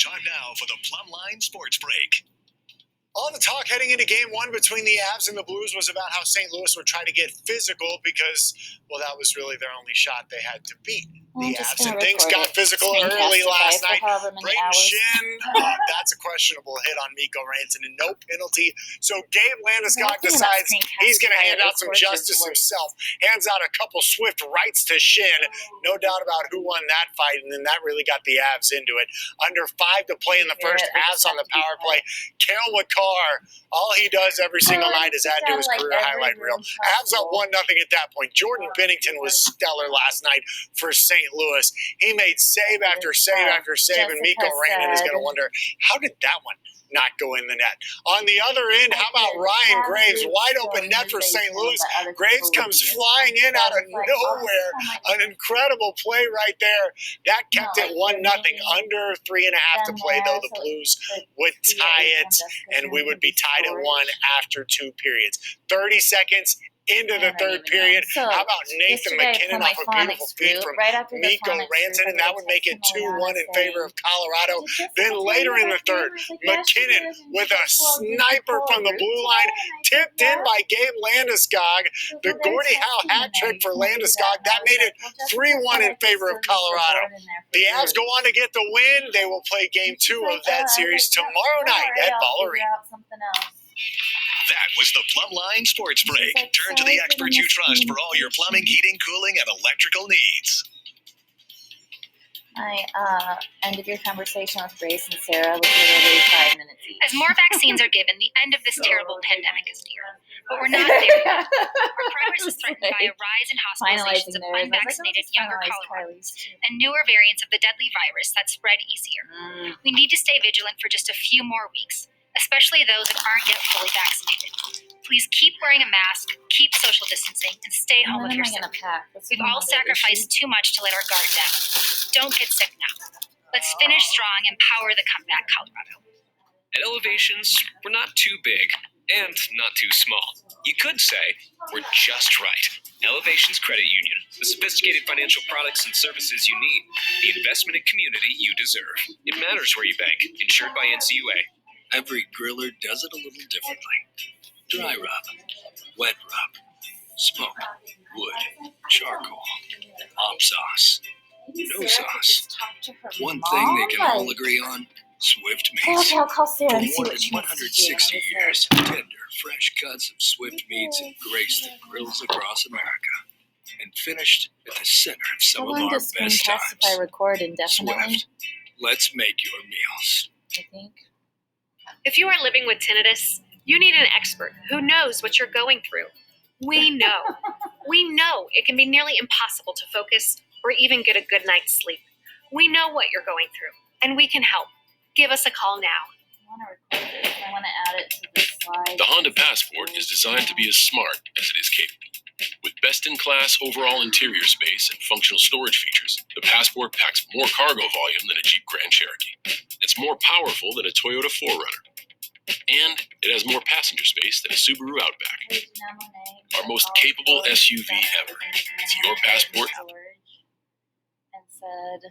Time now for the Plumline Sports Break. All the talk heading into Game 1 between the Avs and the Blues was about how St. Louis would try to get physical because, well, that was really their only shot they had to beat the Avs. And things got physical early last night. Brayden Schenn, that's a questionable hit on Mikko Rantanen and no penalty. So Gabe Landeskog decides he's going to hand out some justice himself. Hands out a couple swift rights to Schenn. No doubt about who won that fight, and then that really got the Avs into it. Under 5 to play in the first, Avs on the power play. Cale Makar, all he does every single night is add to his career highlight reel. Avs up 1-0 at that point. Jordan Binnington was stellar last night for St. Louis. He made save after save after save, and Mikko Rantanen is going to wonder, how did that one not go in the net? On the other end, how about Ryan Graves? Wide open net for St. Louis. Graves comes flying in out of nowhere. An incredible play right there. That kept it 1-0. Under 3.5 to play, though. The Blues would tie it, and we would be tied at 1 after 2 periods. 30 seconds into the third period. How about Nathan McKinnon off a beautiful feed from Mikko Rantanen? That would make it 2-1 in favor of Colorado. Then later in the third, McKinnon with a sniper from the blue line, tipped in by Gabe Landeskog. The Gordie Howe hat trick for Landeskog. That made it 3-1 in favor of Colorado. The Avs go on to get the win. They will play Game 2 of that series tomorrow night at Ball Arena. That was the Plumline Sports Break. Turn to the experts you trust for all your plumbing, heating, cooling, and electrical needs. My end of your conversation with Grace and Sarah was literally 5 minutes each. As more vaccines are given, the end of this terrible pandemic is near. But we're not there yet. Our progress is threatened by a rise in hospitalizations of unvaccinated younger Coloradans and newer variants of the deadly virus that spread easier. We need to stay vigilant for just a few more weeks, especially those that aren't yet fully vaccinated. Please keep wearing a mask, keep social distancing, and stay home if you're sick. We've all sacrificed too much to let our guard down. Don't get sick now. Let's finish strong and power the comeback, Colorado. At Elevations, we're not too big and not too small. You could say we're just right. Elevations Credit Union, the sophisticated financial products and services you need, the investment and community you deserve. It matters where you bank, insured by NCUA. Every griller does it a little differently. Dry rub, wet rub, smoke, wood, charcoal, hot sauce, no sauce. One thing they can all agree on, Swift meats. For more than 160 years, tender, fresh cuts of Swift meats have graced the grills across America and finished at the center of some of our best times. If I record indefinitely. Swift, let's make your meals. I think. If you are living with tinnitus, you need an expert who knows what you're going through. We know. We know it can be nearly impossible to focus or even get a good night's sleep. We know what you're going through, and we can help. Give us a call now. I want to record this. I want to add it to this slide. The Honda Passport is designed to be as smart as it is capable. With best-in-class overall interior space and functional storage features, the Passport packs more cargo volume than a Jeep Grand Cherokee. It's more powerful than a Toyota 4Runner. And it has more passenger space than a Subaru Outback. Our most capable SUV ever. It's your Passport. And said,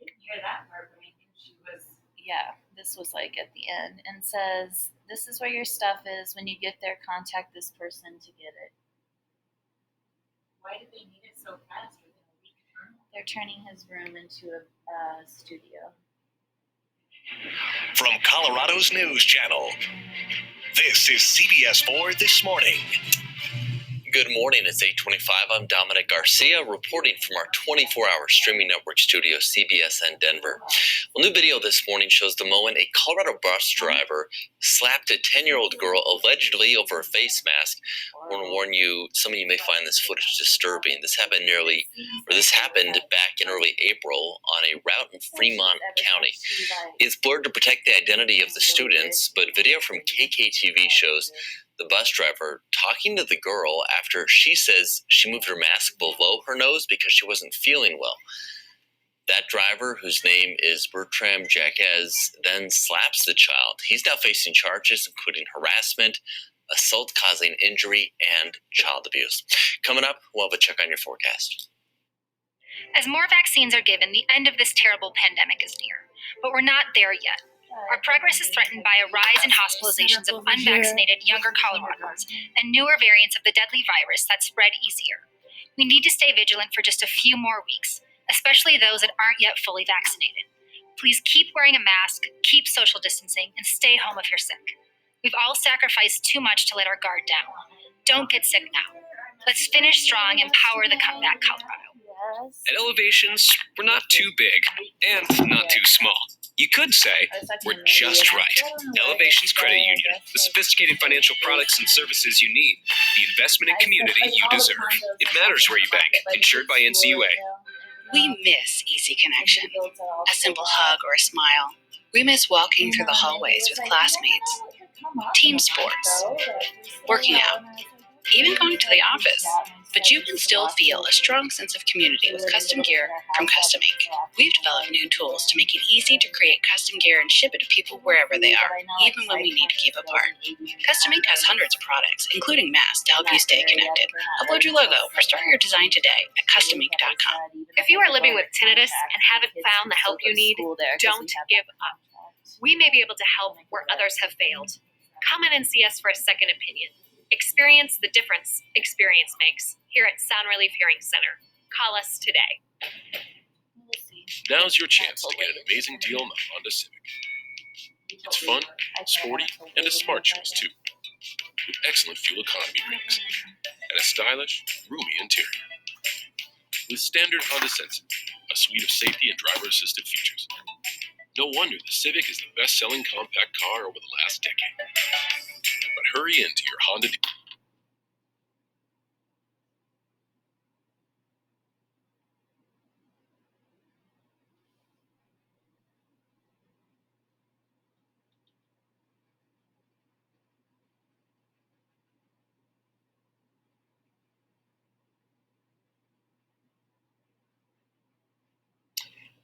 You hear that part when she was. Yeah, this was like at the end, and says, this is where your stuff is. When you get there, contact this person to get it. Why did they need it so fast? They're turning his room into a studio. From Colorado's News Channel, this is CBS 4 This Morning. Good morning, it's 8:25. I'm Dominic Garcia reporting from our 24-hour streaming network studio, CBS in Denver. Well, new video this morning shows the moment a Colorado bus driver slapped a 10-year-old girl allegedly over a face mask. I want to warn you, some of you may find this footage disturbing. This happened back in early April on a route in Fremont County. It's blurred to protect the identity of the students, but video from KKTV shows the bus driver talking to the girl after she says she moved her mask below her nose because she wasn't feeling well. That driver, whose name is Bertram Jaquez, then slaps the child. He's now facing charges including harassment, assault causing injury, and child abuse. Coming up, we'll have a check on your forecast. As more vaccines are given, the end of this terrible pandemic is near. But we're not there yet. Our progress is threatened by a rise in hospitalizations of unvaccinated younger Coloradans and newer variants of the deadly virus that spread easier. We need to stay vigilant for just a few more weeks, especially those that aren't yet fully vaccinated. Please keep wearing a mask, keep social distancing, and stay home if you're sick. We've all sacrificed too much to let our guard down. Don't get sick now. Let's finish strong and power the comeback, Colorado. At Elevations, we're not too big and not too small. You could say we're just right. Elevations Credit Union, the sophisticated financial products and services you need, the investment and community you deserve. It matters where you bank. Insured by NCUA. We miss easy connection, a simple hug or a smile. We miss walking through the hallways with classmates, team sports, working out, even going to the office. But you can still feel a strong sense of community with custom gear from Custom Ink. We've developed new tools to make it easy to create custom gear and ship it to people wherever they are, even when we need to keep apart. Custom Ink has hundreds of products, including masks, to help you stay connected. Upload your logo or start your design today at customink.com. If you are living with tinnitus and haven't found the help you need, don't give up. We may be able to help where others have failed. Come in and see us for a second opinion. Experience the difference experience makes here at Sound Relief Hearing Center. Call us today. Now's your chance to get an amazing deal on the Honda Civic. It's fun, sporty, and a smart choice too. With excellent fuel economy ratings and a stylish, roomy interior. With standard Honda Sensing, a suite of safety and driver-assisted features. No wonder the Civic is the best-selling compact car over the last decade. But hurry into your Honda dealer.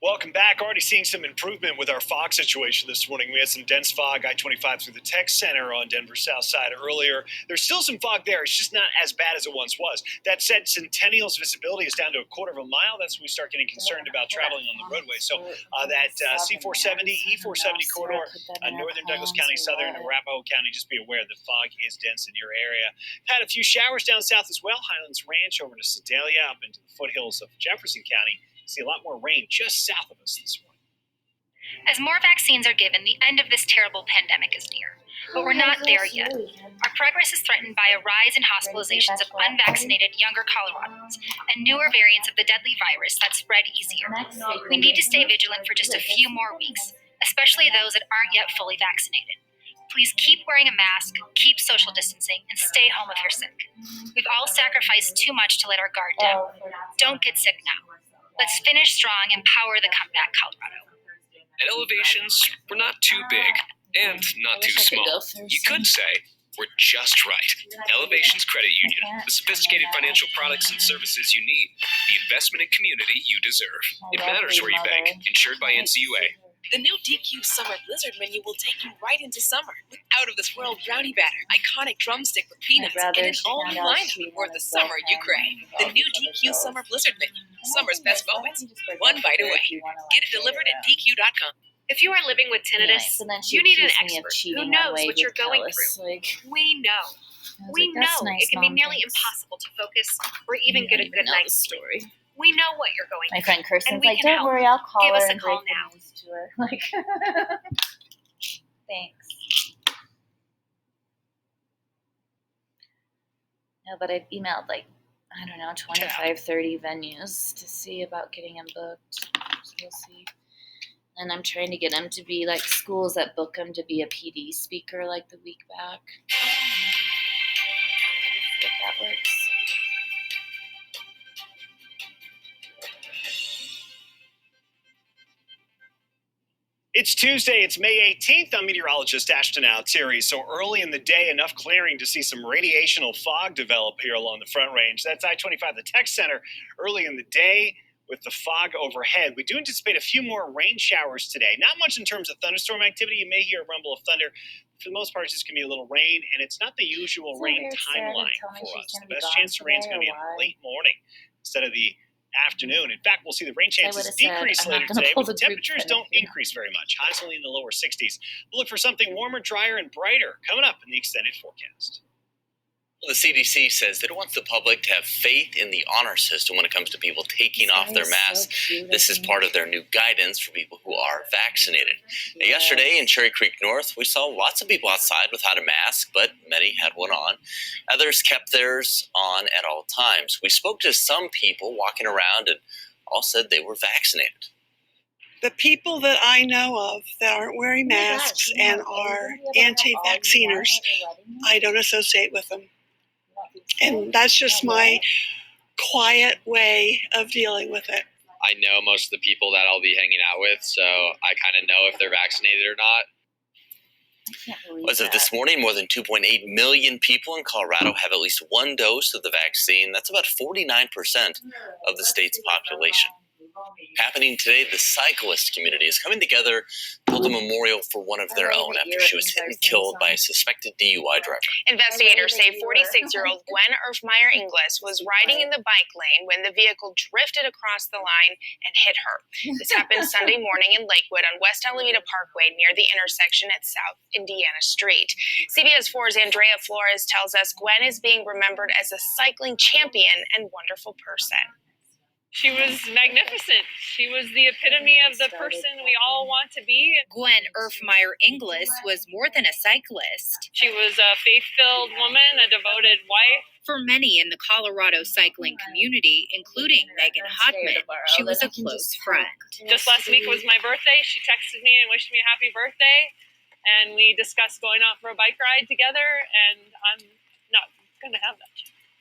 Welcome back. Already seeing some improvement with our fog situation this morning. We had some dense fog, I-25 through the Tech Center on Denver's south side earlier. There's still some fog there. It's just not as bad as it once was. That said, Centennial's visibility is down to a quarter of a mile. That's when we start getting concerned about traveling on the roadway. So that C-470, E-470 corridor, northern Douglas County, southern Arapahoe County, just be aware the fog is dense in your area. Had a few showers down south as well. Highlands Ranch over to Sedalia, up into the foothills of Jefferson County. See a lot more rain just south of us this morning. As more vaccines are given, the end of this terrible pandemic is near. But we're not there yet. Our progress is threatened by a rise in hospitalizations of unvaccinated younger Coloradans and newer variants of the deadly virus that spread easier. We need to stay vigilant for just a few more weeks, especially those that aren't yet fully vaccinated. Please keep wearing a mask, keep social distancing, and stay home if you're sick. We've all sacrificed too much to let our guard down. Don't get sick now. Let's finish strong and power the comeback, Colorado. At Elevations, we're not too big and not too small. You could say we're just right. Elevations Credit Union, the sophisticated financial products and services you need, the investment and community you deserve. It matters where you bank. Insured by NCUA. The new DQ Summer Blizzard menu will take you right into summer with out-of-this-world brownie batter, iconic drumstick with peanuts, and an all-new lineup for the summer you crave. The new DQ Summer Blizzard menu, summer's best moments, one bite away. Get it delivered at DQ.com. If you are living with tinnitus, you need an expert who knows what you're going through. We know. We know it can be nearly impossible to focus or even get a good night's sleep. We know what you're going through. My friend Kirsten's like, can don't help. worry, I'll call Give her us a and call break now. the news to her. Like, thanks. No, but I've emailed like, I don't know, 25, 30 venues to see about getting them booked. So we'll see. And I'm trying to get them to be like schools that book them to be a PD speaker like the week back. See if that works. It's Tuesday, it's May 18th. I'm meteorologist Ashton Altieri. So early in the day, enough clearing to see some radiational fog develop here along the Front Range. That's I-25, the Tech Center, early in the day with the fog overhead. We do anticipate a few more rain showers today. Not much in terms of thunderstorm activity. You may hear a rumble of thunder. For the most part, it's just going to be a little rain, and it's not the usual rain timeline for us. The best chance of rain is going to be in the late morning instead of the afternoon. In fact, we'll see the rain chances decrease later today, but temperatures don't increase very much. Highs only in the lower 60s. We'll look for something warmer, drier, and brighter coming up in the extended forecast. Well, the CDC says that it wants the public to have faith in the honor system when it comes to people taking off their masks. This is part of their new guidance for people who are vaccinated. Now, yesterday in Cherry Creek North, we saw lots of people outside without a mask, but many had one on. Others kept theirs on at all times. We spoke to some people walking around and all said they were vaccinated. The people that I know of that aren't wearing masks and are anti-vacciners, I don't associate with them. And that's just my quiet way of dealing with it. I know most of the people that I'll be hanging out with, so I kind of know if they're vaccinated or not. As of this morning, more than 2.8 million people in Colorado have at least one dose of the vaccine. That's about 49% of the state's population. Happening today, the cyclist community is coming together to hold a memorial for one of their own after she was hit and killed by a suspected DUI driver. Investigators say 46-year-old Gwen Erfmeyer Inglis was riding in the bike lane when the vehicle drifted across the line and hit her. This happened Sunday morning in Lakewood on West Alameda Parkway near the intersection at South Indiana Street. CBS 4's Andrea Flores tells us Gwen is being remembered as a cycling champion and wonderful person. She was magnificent. She was the epitome of the person we all want to be. Gwen Erfmeyer Inglis was more than a cyclist. She was a faith-filled woman, a devoted wife. For many in the Colorado cycling community, including Megan Hotman, she was a close friend. Just last week was my birthday. She texted me and wished me a happy birthday. And we discussed going out for a bike ride together. And I'm not going to have that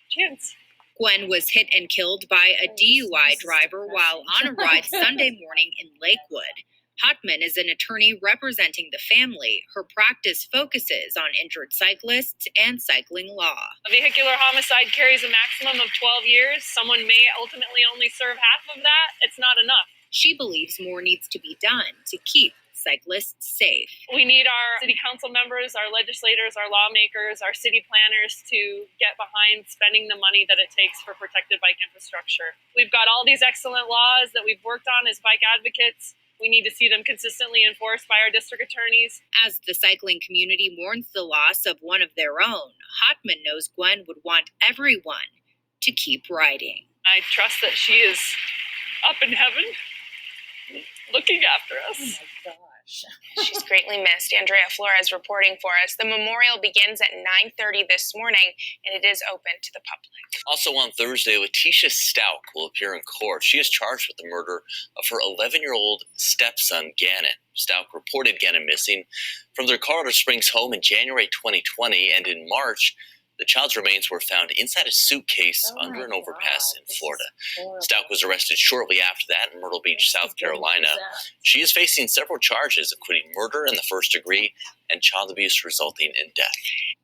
chance. Gwen was hit and killed by a DUI driver while on a ride Sunday morning in Lakewood. Hotman is an attorney representing the family. Her practice focuses on injured cyclists and cycling law. A vehicular homicide carries a maximum of 12 years. Someone may ultimately only serve half of that. It's not enough. She believes more needs to be done to keep cyclists safe. We need our city council members, our legislators, our lawmakers, our city planners to get behind spending the money that it takes for protected bike infrastructure. We've got all these excellent laws that we've worked on as bike advocates. We need to see them consistently enforced by our district attorneys. As the cycling community mourns the loss of one of their own, Hotman knows Gwen would want everyone to keep riding. I trust that she is up in heaven looking after us. Oh my gosh. She's greatly missed. Andrea Flores reporting for us. The memorial begins at 9:30 this morning, and it is open to the public. Also on Thursday, Letitia Stout will appear in court. She is charged with the murder of her 11-year-old stepson, Gannon. Stout reported Gannon missing from their Colorado Springs home in January 2020, and in March, the child's remains were found inside a suitcase under an overpass in Florida. Stout was arrested shortly after that in Myrtle Beach, South Carolina. She is facing several charges, including murder in the first degree and child abuse resulting in death.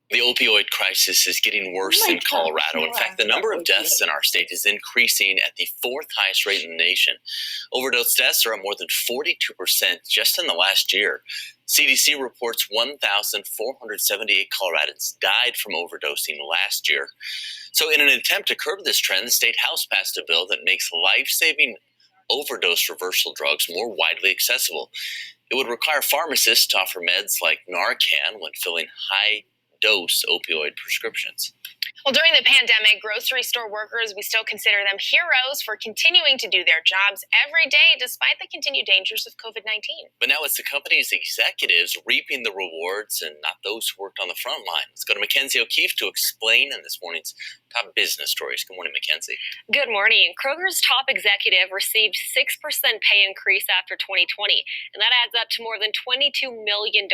The opioid crisis is getting worse in Colorado. In fact, the number of deaths in our state is increasing at the fourth highest rate in the nation. Overdose deaths are up more than 42% just in the last year. CDC reports 1,478 Coloradans died from overdosing last year. So in an attempt to curb this trend, the state house passed a bill that makes life-saving overdose reversal drugs more widely accessible. It would require pharmacists to offer meds like Narcan when filling high-dose opioid prescriptions. Well, during the pandemic, grocery store workers, we still consider them heroes for continuing to do their jobs every day despite the continued dangers of COVID-19. But now it's the company's executives reaping the rewards and not those who worked on the front line. Let's go to Mackenzie O'Keefe to explain in this morning's top business stories. Good morning, Mackenzie. Good morning. Kroger's top executive received 6% pay increase after 2020, and that adds up to more than $22 million.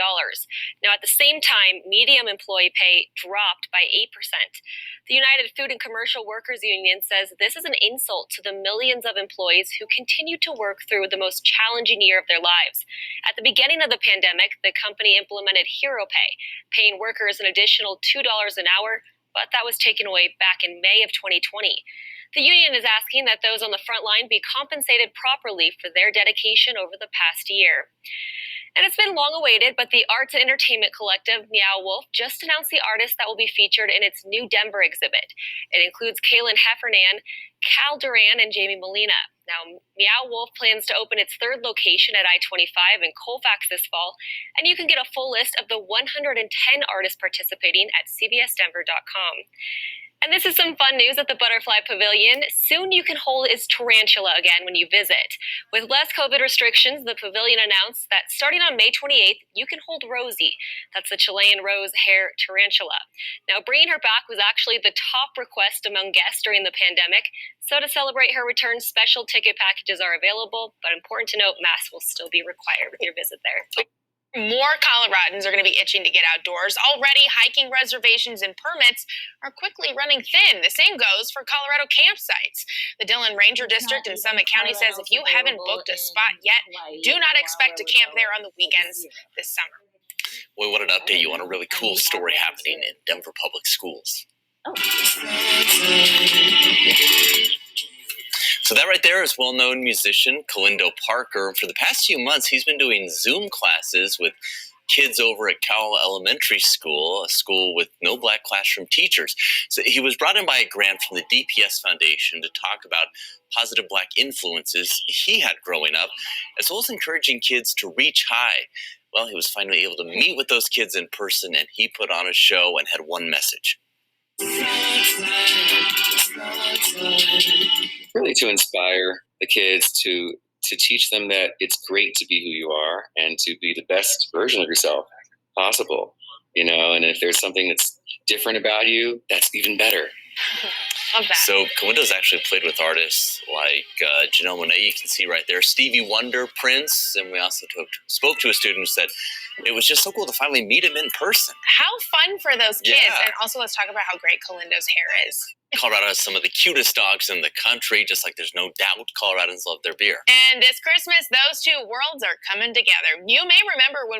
Now, at the same time, medium employee pay dropped by 8%. The United Food and Commercial Workers Union says this is an insult to the millions of employees who continue to work through the most challenging year of their lives. At the beginning of the pandemic, the company implemented Hero Pay, paying workers an additional $2 an hour, but that was taken away back in May of 2020. The union is asking that those on the front line be compensated properly for their dedication over the past year. And it's been long awaited, but the arts and entertainment collective Meow Wolf just announced the artists that will be featured in its new Denver exhibit. It includes Kaylin Heffernan, Cal Duran, and Jamie Molina. Now, Meow Wolf plans to open its third location at I-25 in Colfax this fall, and you can get a full list of the 110 artists participating at cbsdenver.com. And this is some fun news at the Butterfly Pavilion. Soon you can hold its tarantula again when you visit. With less COVID restrictions, the pavilion announced that starting on May 28th, you can hold Rosie. That's the Chilean rose hair tarantula. Now, bringing her back was actually the top request among guests during the pandemic. So to celebrate her return, special ticket packages are available, but important to note, masks will still be required with your visit there. More Coloradans are going to be itching to get outdoors. Already, hiking reservations and permits are quickly running thin. The same goes for Colorado campsites. The Dillon Ranger District in Summit County says if you haven't booked a spot yet, do not expect to camp there on the weekends this summer. We wanted to update you on a really cool story happening in Denver Public Schools. So that right there is well-known musician Kalindo Parker. For the past few months, he's been doing Zoom classes with kids over at Cowell Elementary School, a school with no black classroom teachers. So he was brought in by a grant from the DPS Foundation to talk about positive black influences he had growing up, as well as encouraging kids to reach high. Well, he was finally able to meet with those kids in person, and he put on a show and had one message. Really to inspire the kids, to teach them that it's great to be who you are and to be the best version of yourself possible, and if there's something that's different about you, that's even better. So Kalindo's actually played with artists like Janelle Monáe, you can see right there, Stevie Wonder, Prince, and we also spoke to a student who said it was just so cool to finally meet him in person. How fun for those kids. Yeah. And also let's talk about how great Kalindo's hair is. Colorado has some of the cutest dogs in the country, just like there's no doubt Coloradans love their beer. And this Christmas, those two worlds are coming together. You may remember when